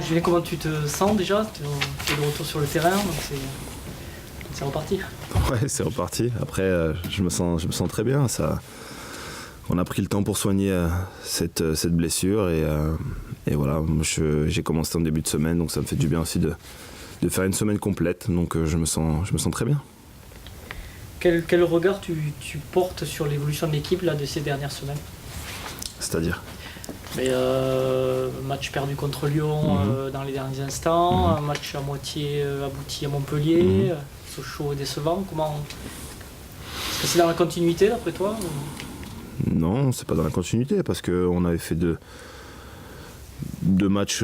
Julien, comment tu te sens déjà? Tu es de retour sur le terrain, donc c'est reparti. Ouais, c'est reparti. Après, je me sens très bien. On a pris le temps pour soigner cette blessure et voilà, j'ai commencé en début de semaine, donc ça me fait du bien aussi de faire une semaine complète. Donc je me sens très bien. Quel regard tu portes sur l'évolution de l'équipe là, de ces dernières semaines? C'est-à-dire? Mais, match perdu contre Lyon dans les derniers instants, un match à moitié abouti à Montpellier, Sochaux décevant. Est-ce que c'est dans la continuité d'après toi ou... Non, c'est pas dans la continuité parce qu'on avait fait deux matchs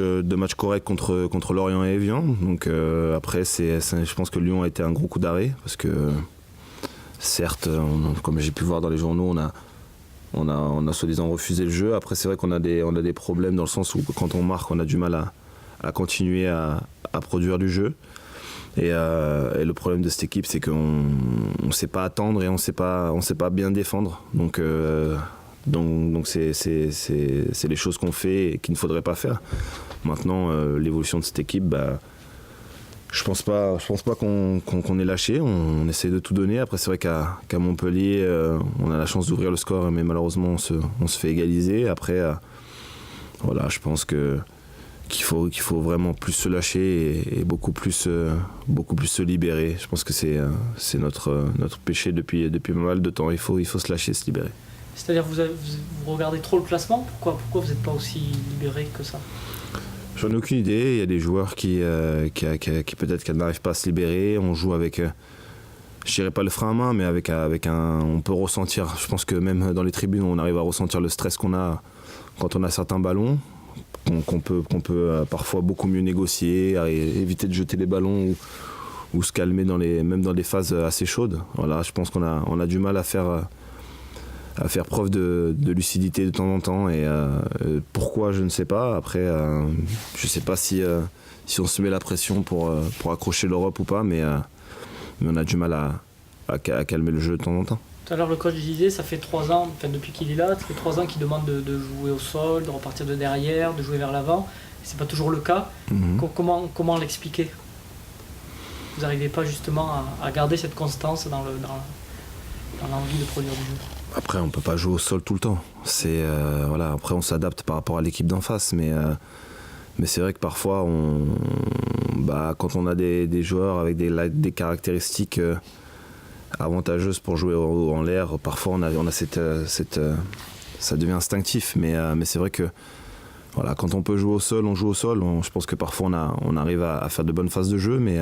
corrects contre Lorient et Evian. Donc après, je pense que Lyon a été un gros coup d'arrêt parce que certes, comme j'ai pu voir dans les journaux, on a soi-disant refusé le jeu. Après, c'est vrai qu'on a des problèmes dans le sens où quand on marque, on a du mal à continuer à produire du jeu. Et le problème de cette équipe, c'est qu'on ne sait pas attendre et on sait pas bien défendre. Donc c'est les choses qu'on fait et qu'il ne faudrait pas faire. Maintenant, l'évolution de cette équipe, je pense pas qu'on ait lâché. On essaie de tout donner. Après, c'est vrai qu'à Montpellier, on a la chance d'ouvrir le score, mais malheureusement, on se fait égaliser. Après, voilà, je pense qu'il faut vraiment plus se lâcher et beaucoup plus se libérer. Je pense que c'est notre péché depuis pas mal de temps. Il faut se lâcher, se libérer. C'est-à-dire vous regardez trop le classement? Pourquoi vous n'êtes pas aussi libéré que ça? J'en ai aucune idée. Il y a des joueurs qui peut-être qu'elles n'arrivent pas à se libérer. On joue avec, je dirais pas le frein à main, mais avec on peut ressentir. Je pense que même dans les tribunes, on arrive à ressentir le stress qu'on a quand on a certains ballons. Qu'on peut parfois beaucoup mieux négocier, éviter de jeter les ballons ou se calmer même dans des phases assez chaudes. Voilà, je pense qu'on a du mal à faire preuve de lucidité de temps en temps et pourquoi, je ne sais pas. Après, je ne sais pas si on se met la pression pour accrocher l'Europe ou pas, mais on a du mal à calmer le jeu de temps en temps. Tout à l'heure, le coach disait, ça fait 3 ans, depuis qu'il est là, ça fait 3 ans qu'il demande de jouer au sol, de repartir de derrière, de jouer vers l'avant. C'est pas toujours le cas. Comment l'expliquer? Vous n'arrivez pas justement à garder cette constance dans l'envie de produire du jeu? Après, on peut pas jouer au sol tout le temps. Voilà. Après, on s'adapte par rapport à l'équipe d'en face, mais c'est vrai que parfois, quand on a des joueurs avec des caractéristiques avantageuses pour jouer en l'air, parfois on a cette ça devient instinctif, mais c'est vrai que voilà, quand on peut jouer au sol, on joue au sol. Je pense que parfois on arrive à faire de bonnes phases de jeu, mais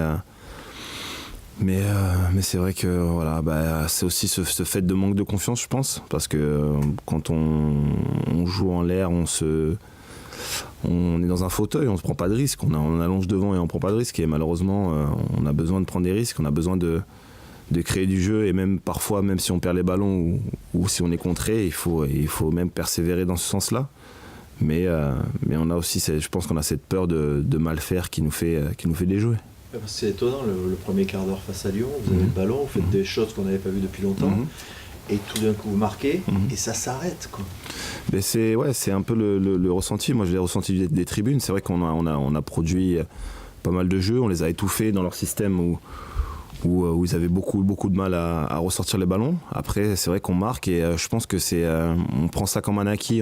c'est vrai que voilà, c'est aussi ce fait de manque de confiance, je pense, parce que quand on joue en l'air, on est dans un fauteuil, on ne prend pas de risque, on allonge devant et on ne prend pas de risque, et malheureusement on a besoin de prendre des risques, on a besoin de créer du jeu, et même parfois, même si on perd les ballons ou si on est contré, il faut même persévérer dans ce sens-là. Mais on a aussi, je pense qu'on a cette peur de mal faire qui nous fait déjouer. C'est étonnant, le premier quart d'heure face à Lyon, vous avez le ballon, vous faites des choses qu'on n'avait pas vues depuis longtemps, et tout d'un coup vous marquez, et ça s'arrête, quoi. Mais c'est un peu le ressenti. Moi, je l'ai ressenti des tribunes. C'est vrai qu'on a produit pas mal de jeux, on les a étouffés dans leur système où ils avaient beaucoup de mal à ressortir les ballons. Après, c'est vrai qu'on marque, et je pense que on prend ça comme un acquis.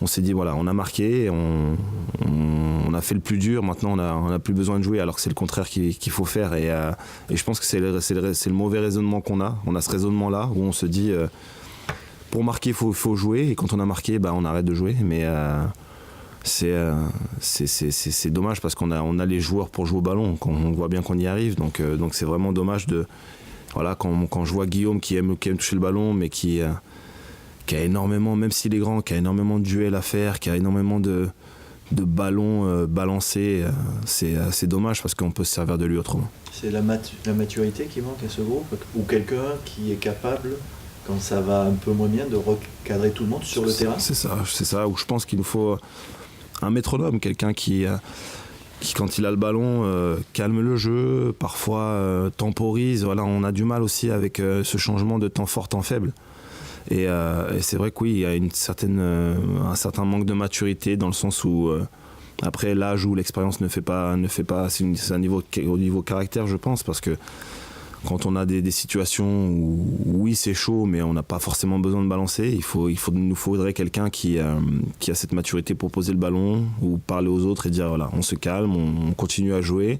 On s'est dit, voilà, on a marqué, on a fait le plus dur, maintenant on n'a plus besoin de jouer, alors que c'est le contraire qu'il faut faire. Et je pense que c'est le mauvais raisonnement qu'on a. On a ce raisonnement-là où on se dit, pour marquer, il faut jouer, et quand on a marqué, on arrête de jouer. Mais c'est dommage parce qu'on a les joueurs pour jouer au ballon, on voit bien qu'on y arrive, donc c'est vraiment dommage voilà, quand je vois Guillaume qui aime toucher le ballon, mais qui a énormément, même s'il est grand, qui a énormément de duels à faire, qui a énormément de ballons balancés, c'est dommage parce qu'on peut se servir de lui autrement. C'est la maturité qui manque à ce groupe, ou quelqu'un qui est capable, quand ça va un peu moins bien, de recadrer tout le monde sur le terrain? C'est ça, où je pense qu'il nous faut un métronome, quelqu'un qui quand il a le ballon, calme le jeu, parfois temporise. Voilà, on a du mal aussi avec ce changement de temps fort, temps faible. Et c'est vrai que oui, il y a un certain manque de maturité, dans le sens où Après, l'âge ou l'expérience ne fait pas c'est un niveau, au niveau caractère, je pense, parce que quand on a des situations où, oui, c'est chaud, mais on n'a pas forcément besoin de balancer, il nous faudrait quelqu'un qui a cette maturité pour poser le ballon ou parler aux autres et dire, voilà, on se calme, on continue à jouer.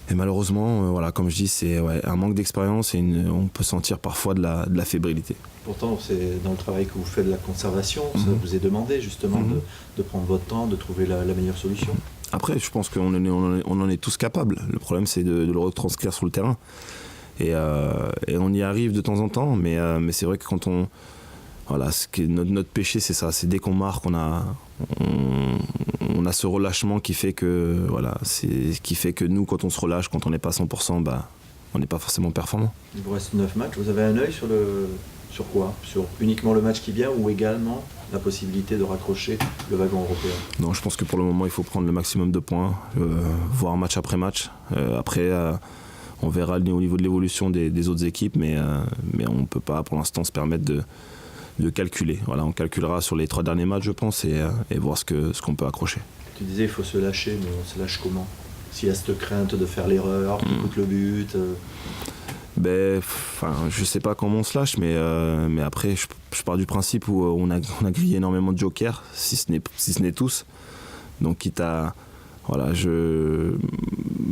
Et malheureusement, voilà, comme je dis, c'est un manque d'expérience et on peut sentir parfois de la fébrilité. Pourtant, c'est dans le travail que vous faites de la conservation, ça vous est demandé justement de prendre votre temps, de trouver la meilleure solution. Après, je pense qu'on en est tous capables. Le problème, c'est de le retranscrire sur le terrain. Et on y arrive de temps en temps, mais c'est vrai que quand notre péché, c'est ça. C'est dès qu'on marque, on a ce relâchement qui fait que, nous, quand on se relâche, quand on n'est pas à 100%, on n'est pas forcément performant. Il vous reste 9 matchs. Vous avez un œil sur quoi ? Sur uniquement le match qui vient ou également la possibilité de raccrocher le wagon européen ? Non, je pense que pour le moment, il faut prendre le maximum de points, voir match après match. Après, on verra au niveau de l'évolution des autres équipes, mais on ne peut pas pour l'instant se permettre de calculer. Voilà, on calculera sur les 3 derniers matchs, je pense, et voir ce qu'on peut accrocher. Tu disais il faut se lâcher, mais on se lâche comment ? S'il y a cette crainte de faire l'erreur, qui coûte le but je sais pas comment on se lâche, mais après, je pars du principe où on a grillé énormément de jokers, si ce n'est tous. Donc, quitte à... Voilà,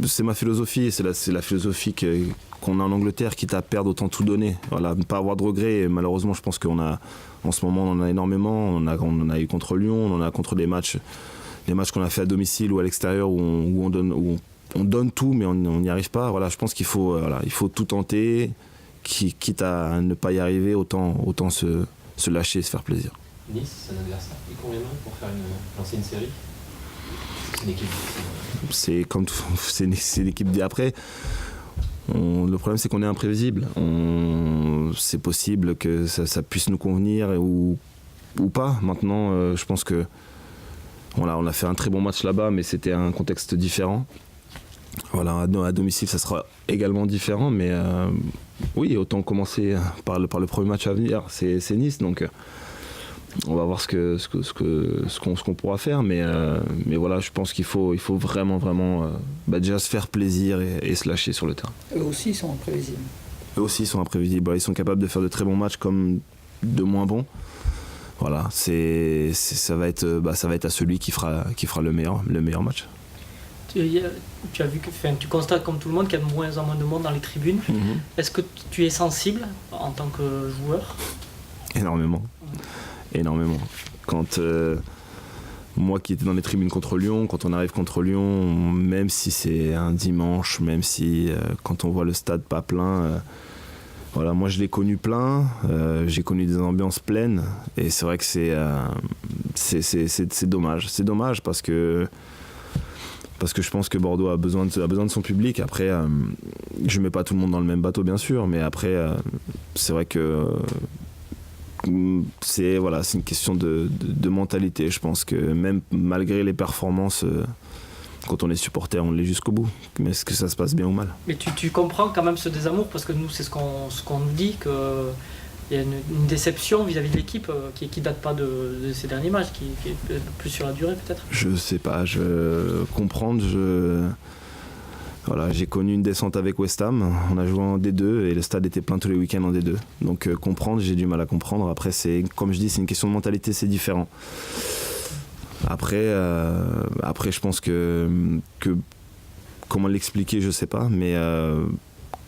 c'est ma philosophie, et c'est la philosophie qu'on a en Angleterre, quitte à perdre autant tout donner. Voilà, ne pas avoir de regrets. Et malheureusement, je pense en ce moment, on en a énormément. On en a eu contre Lyon, on en a contre des matchs qu'on a fait à domicile ou à l'extérieur où on donne tout, mais on n'y arrive pas. Voilà, je pense qu'il faut tout tenter, quitte à ne pas y arriver, autant se lâcher et se faire plaisir. Nice, c'est un adversaire qui convient pour lancer une série. C'est une équipe difficile. C'est l'équipe après. Le problème, c'est qu'on est imprévisible. C'est possible que ça puisse nous convenir ou pas. Maintenant, je pense que voilà, on a fait un très bon match là-bas, mais c'était un contexte différent. Voilà, à domicile, ça sera également différent, mais oui, autant commencer par le premier match à venir, c'est Nice, donc on va voir ce qu'on pourra faire, mais voilà, je pense qu'il faut vraiment déjà se faire plaisir et se lâcher sur le terrain. Eux aussi sont imprévisibles. Ils sont capables de faire de très bons matchs comme de moins bons. Voilà, ça va être à celui qui fera le meilleur match. Tu as vu tu constates comme tout le monde qu'il y a de moins en moins de monde dans les tribunes. Est-ce que tu es sensible en tant que joueur ? Énormément. Quand moi qui étais dans les tribunes contre Lyon, quand on arrive contre Lyon, même si c'est un dimanche, même si quand on voit le stade pas plein, voilà, moi je l'ai connu plein, j'ai connu des ambiances pleines, et c'est vrai que c'est dommage. C'est dommage parce que je pense que Bordeaux a besoin de son public. Après, je mets pas tout le monde dans le même bateau, bien sûr, mais après, c'est vrai que c'est une question de mentalité. Je pense que même malgré les performances, quand on est supporter, on l'est jusqu'au bout. Mais est-ce que ça se passe bien ou mal ? Mais tu comprends quand même ce désamour, parce que nous, c'est ce qu'on nous dit, qu'il y a une déception vis-à-vis de l'équipe qui date pas de ces derniers matchs, qui est plus sur la durée peut-être. Je sais pas, comprendre, voilà, j'ai connu une descente avec West Ham, on a joué en D2 et le stade était plein tous les week-ends en D2. Donc comprendre, j'ai du mal à comprendre. Après, comme je dis, c'est une question de mentalité, c'est différent. Après, je pense que comment l'expliquer, je sais pas, mais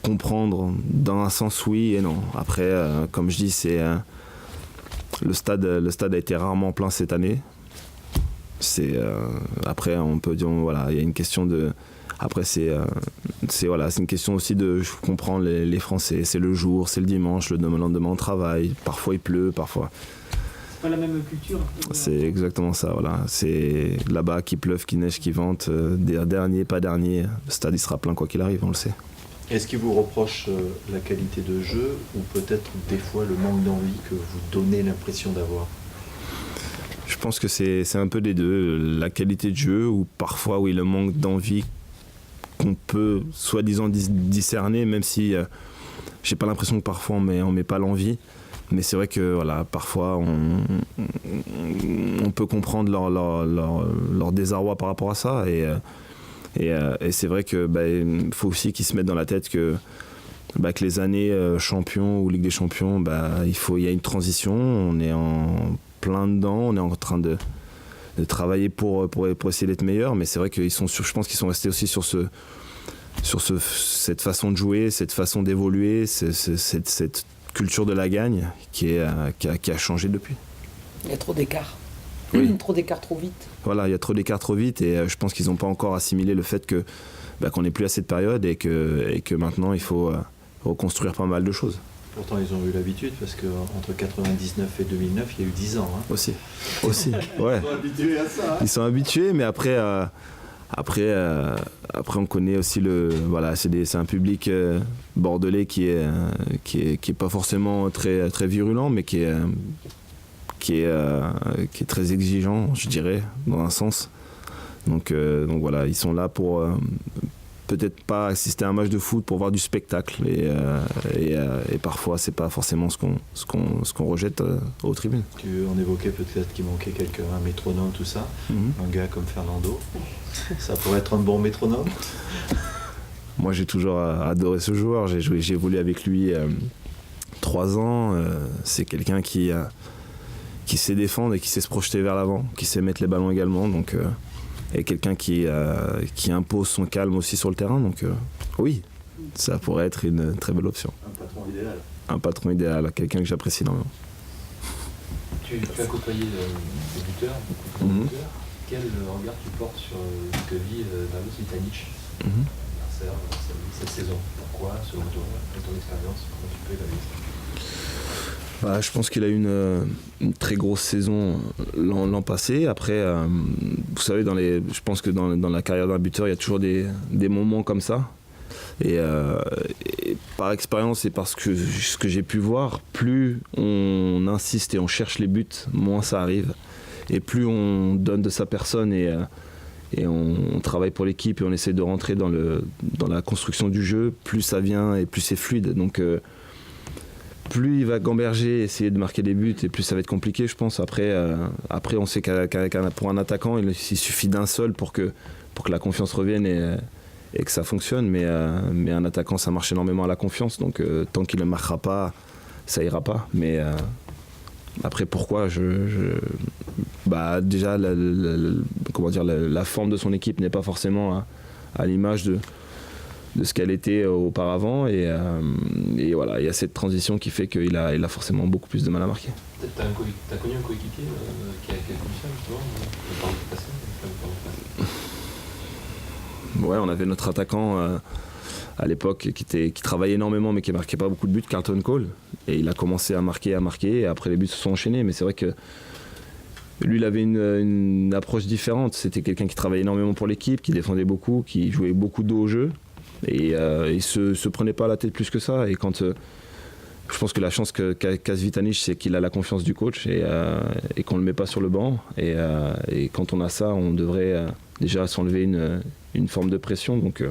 comprendre dans un sens oui et non. Après, comme je dis, le stade a été rarement plein cette année. Après, on peut dire, voilà, il y a une question de... Après, c'est une question aussi de... Je comprends les Français, c'est le jour, c'est le dimanche, le lendemain on travaille, parfois il pleut, parfois... C'est pas la même culture. C'est exactement ça, voilà. C'est là-bas, qu'il pleuve, qu'il neige, qu'il vente, dernier, pas dernier, le stade il sera plein quoi qu'il arrive, on le sait. Est-ce qu'il vous reproche la qualité de jeu ou peut-être des fois le manque d'envie que vous donnez l'impression d'avoir ? Je pense que c'est un peu des deux, la qualité de jeu ou parfois oui le manque d'envie qu'on peut soi-disant discerner, même si j'ai pas l'impression que parfois on met pas l'envie, Mais c'est vrai que voilà, parfois on peut comprendre leur désarroi par rapport à ça. Et c'est vrai que faut aussi qu'ils se mettent dans la tête que les années champions ou Ligue des Champions, il y a une transition. On est en plein dedans, on est en train de travailler pour essayer d'être meilleur. Mais c'est vrai je pense qu'ils sont restés aussi sur cette façon de jouer, cette façon d'évoluer, cette culture de la gagne qui a changé depuis. Il y a trop d'écart. Oui. Trop d'écart trop vite. Voilà, il y a trop d'écart trop vite et je pense qu'ils n'ont pas encore assimilé le fait qu'on n'est plus à cette période et que maintenant il faut reconstruire pas mal de choses. Pourtant ils ont eu l'habitude parce qu'entre 99 et 2009 il y a eu 10 ans. Hein. Aussi, ouais. Ils sont habitués à ça. Hein. Ils sont habitués, mais après on connaît aussi c'est un public bordelais qui est pas forcément très très virulent, mais qui est très exigeant, je dirais, dans un sens. Donc voilà, ils sont là pour peut-être pas assister à un match de foot, pour voir du spectacle et parfois c'est pas forcément ce qu'on rejette aux tribunes. On évoquait peut-être qu'il manquait un métronome, tout ça. Un gars comme Fernando, ça pourrait être un bon métronome. Moi j'ai toujours adoré ce joueur, j'ai évolué avec lui 3 ans. C'est quelqu'un qui sait défendre et qui sait se projeter vers l'avant, qui sait mettre les ballons également, donc et quelqu'un qui impose son calme aussi sur le terrain, donc oui, ça pourrait être une très belle option. Un patron idéal, quelqu'un que j'apprécie énormément. Tu as côtoyé des buteurs, beaucoup de buteurs. Quel regard tu portes sur ce que vit Dragoš Vitanić, cette saison? Pourquoi, selon toi, de ton expérience, comment tu peux évaluer ça? Je pense qu'il a eu une très grosse saison l'an passé. Après, vous savez, je pense que dans la carrière d'un buteur, il y a toujours des moments comme ça. Et par expérience et parce que ce que j'ai pu voir, plus on insiste et on cherche les buts, moins ça arrive. Et plus on donne de sa personne et on travaille pour l'équipe et on essaie de rentrer dans la construction du jeu, plus ça vient et plus c'est fluide. Donc plus il va gamberger, essayer de marquer des buts, et plus ça va être compliqué, je pense. Après on sait pour un attaquant, il suffit d'un seul pour que la confiance revienne et que ça fonctionne. Mais un attaquant, ça marche énormément à la confiance. Donc tant qu'il ne marquera pas, ça ira pas. Mais après, pourquoi déjà, la forme de son équipe n'est pas forcément à l'image de ce qu'elle était auparavant et voilà, il y a cette transition qui fait qu'il a forcément beaucoup plus de mal à marquer. T'as connu un coéquipier qui a connu ça justement? Ouais, on avait notre attaquant à l'époque qui travaillait énormément mais qui marquait pas beaucoup de buts, Carlton Cole, et il a commencé à marquer et après les buts se sont enchaînés. Mais c'est vrai que lui, il avait une approche différente. C'était quelqu'un qui travaillait énormément pour l'équipe, qui défendait beaucoup, qui jouait beaucoup dos au jeu. Et il se prenait pas la tête plus que ça. Et quand je pense que la chance qu'a Vitanić, c'est qu'il a la confiance du coach et qu'on le met pas sur le banc. Et quand on a ça, on devrait déjà s'enlever une forme de pression. Donc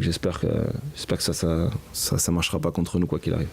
j'espère que ça marchera pas contre nous quoi qu'il arrive.